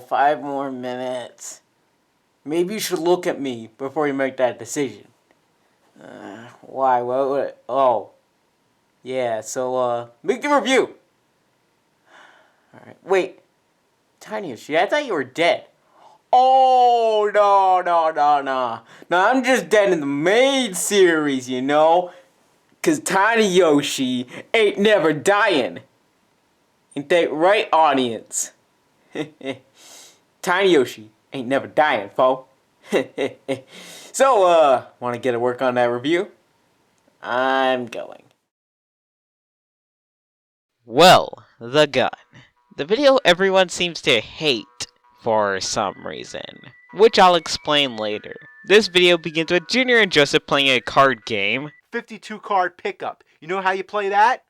5 more minutes. Maybe you should look at me before you make that decision. Why? What? Oh. Yeah, so, make the review! Alright, wait. Tiny Yoshi, I thought you were dead. Oh, no. No, I'm just dead in the main series, you know? 'Cause Tiny Yoshi ain't never dying. Ain't that right, audience? Tiny Yoshi ain't never dying, fo. So, wanna get to work on that review? I'm going. Well, the gun. The video everyone seems to hate for some reason, which I'll explain later. This video begins with Junior and Joseph playing a card game. 52 card pickup. You know how you play that?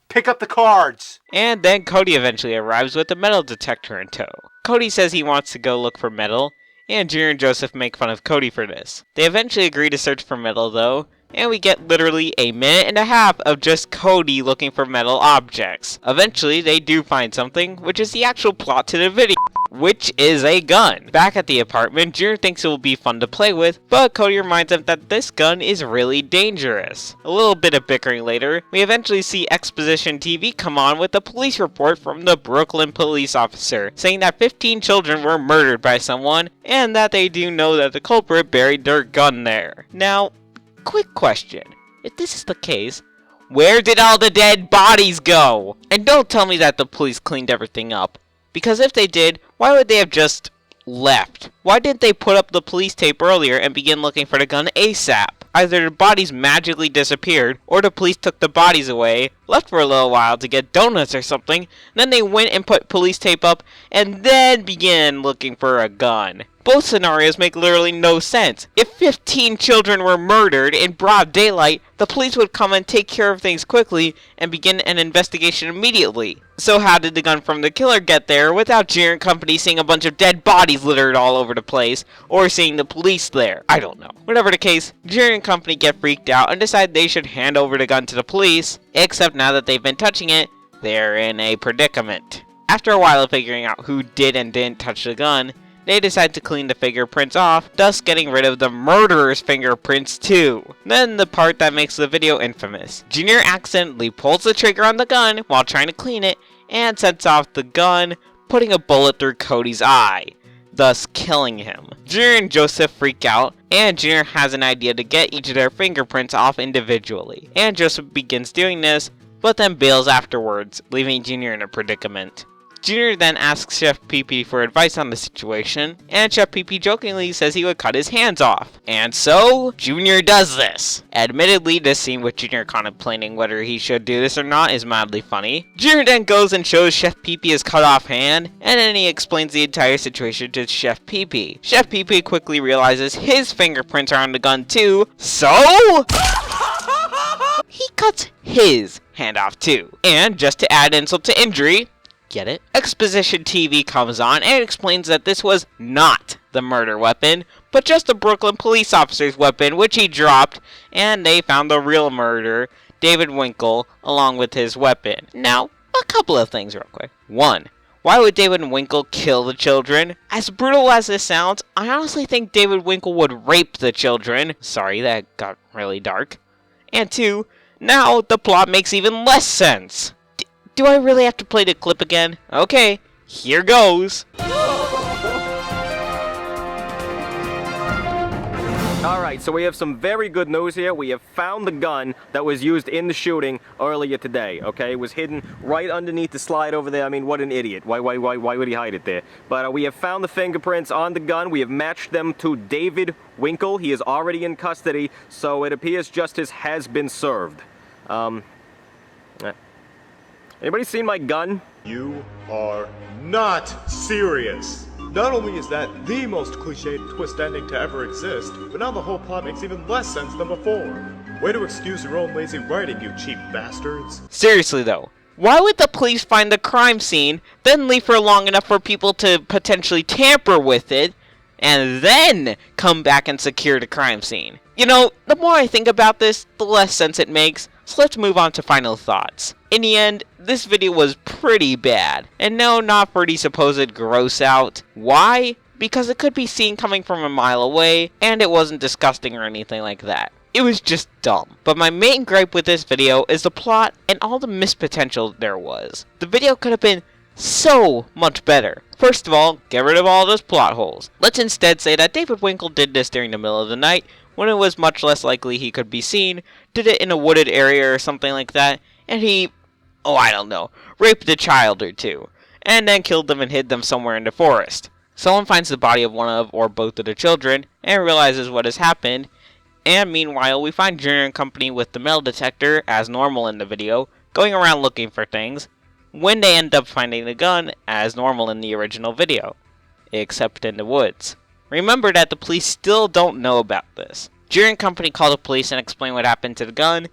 Pick up the cards! And then Cody eventually arrives with a metal detector in tow. Cody says he wants to go look for metal, and Junior and Joseph make fun of Cody for this. They eventually agree to search for metal though, and we get literally a minute and a half of just Cody looking for metal objects. Eventually, they do find something, which is the actual plot to the video, which is a gun. Back at the apartment, Junior thinks it will be fun to play with, but Cody reminds him that this gun is really dangerous. A little bit of bickering later, we eventually see Exposition TV come on with a police report from the Brooklyn police officer, saying that 15 children were murdered by someone, and that they do know that the culprit buried their gun there. Now, quick question. If this is the case, where did all the dead bodies go? And don't tell me that the police cleaned everything up. Because if they did, why would they have just left? Why didn't they put up the police tape earlier and begin looking for the gun ASAP? Either the bodies magically disappeared, or the police took the bodies away, left for a little while to get donuts or something, then they went and put police tape up, and then began looking for a gun. Both scenarios make literally no sense. If 15 children were murdered in broad daylight, the police would come and take care of things quickly and begin an investigation immediately. So how did the gun from the killer get there without Junior and company seeing a bunch of dead bodies littered all over the place, or seeing the police there? I don't know. Whatever the case, Junior and company get freaked out and decide they should hand over the gun to the police, except now that they've been touching it, they're in a predicament. After a while of figuring out who did and didn't touch the gun, they decide to clean the fingerprints off, thus getting rid of the murderer's fingerprints too. Then the part that makes the video infamous. Junior accidentally pulls the trigger on the gun while trying to clean it, and sets off the gun, putting a bullet through Cody's eye, thus killing him. Junior and Joseph freak out, and Junior has an idea to get each of their fingerprints off individually. And Joseph begins doing this, but then bails afterwards, leaving Junior in a predicament. Junior then asks Chef Pee-Pee for advice on the situation, and Chef Pee-Pee jokingly says he would cut his hands off. And so, Junior does this. Admittedly, this scene with Junior contemplating whether he should do this or not is mildly funny. Junior then goes and shows Chef Pee-Pee his cut off hand, and then he explains the entire situation to Chef Pee-Pee. Chef Pee-Pee quickly realizes his fingerprints are on the gun too, so he cuts his hand off too. And just to add insult to injury, get it? Exposition TV comes on and explains that this was not the murder weapon, but just the Brooklyn police officer's weapon, which he dropped, and they found the real murderer, David Winkle, along with his weapon. Now, a couple of things real quick. 1. Why would David Winkle kill the children? As brutal as this sounds, I honestly think David Winkle would rape the children. Sorry, that got really dark. And 2, now the plot makes even less sense. Do I really have to play the clip again? Okay, here goes. Alright, so we have some very good news here. We have found the gun that was used in the shooting earlier today, okay? It was hidden right underneath the slide over there. I mean, what an idiot. Why would he hide it there? But we have found the fingerprints on the gun. We have matched them to David Winkle. He is already in custody, so it appears justice has been served. Anybody seen my gun? You are not serious. Not only is that the most cliched twist ending to ever exist, but now the whole plot makes even less sense than before. Way to excuse your own lazy writing, you cheap bastards. Seriously though, why would the police find the crime scene, then leave for long enough for people to potentially tamper with it, and then come back and secure the crime scene? You know, the more I think about this, the less sense it makes. So let's move on to final thoughts. In the end, this video was pretty bad. And no, not for the supposed gross out. Why? Because it could be seen coming from a mile away, and it wasn't disgusting or anything like that. It was just dumb. But my main gripe with this video is the plot and all the missed potential there was. The video could have been so much better. First of all, get rid of all those plot holes. Let's instead say that David Winkle did this during the middle of the night, when it was much less likely he could be seen, did it in a wooded area or something like that, and he, I don't know, raped a child or two, and then killed them and hid them somewhere in the forest. Someone finds the body of one of or both of the children, and realizes what has happened, and meanwhile we find Junior and company with the metal detector, as normal in the video, going around looking for things, when they end up finding the gun, as normal in the original video, except in the woods. Remember that the police still don't know about this. Junior and company call the police and explain what happened to the gun,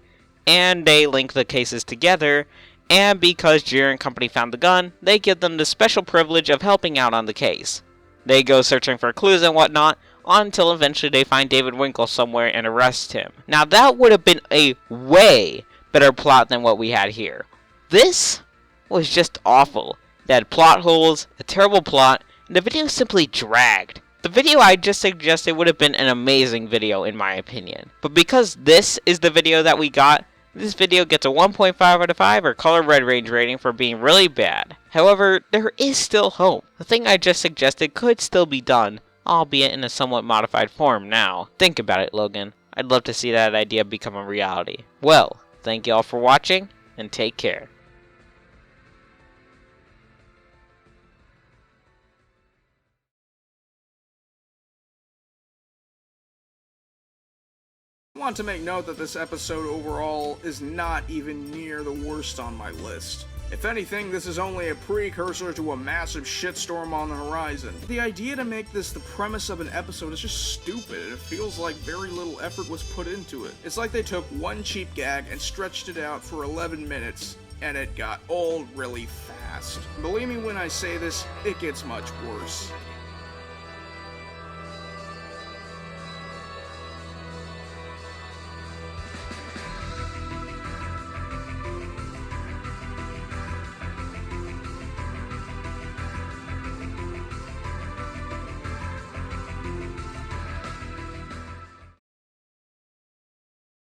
and they link the cases together, and because Junior and company found the gun, they give them the special privilege of helping out on the case. They go searching for clues and whatnot, until eventually they find David Winkle somewhere and arrest him. Now that would have been a way better plot than what we had here. This was just awful. It had plot holes, a terrible plot, and the video simply dragged. The video I just suggested would have been an amazing video in my opinion. But because this is the video that we got, this video gets a 1.5 out of 5 or color red range rating for being really bad. However, there is still hope. The thing I just suggested could still be done, albeit in a somewhat modified form now. Think about it, Logan. I'd love to see that idea become a reality. Well, thank you all for watching, and take care. I want to make note that this episode overall is not even near the worst on my list. If anything, this is only a precursor to a massive shitstorm on the horizon. The idea to make this the premise of an episode is just stupid, and it feels like very little effort was put into it. It's like they took one cheap gag and stretched it out for 11 minutes, and it got old really fast. Believe me when I say this, it gets much worse.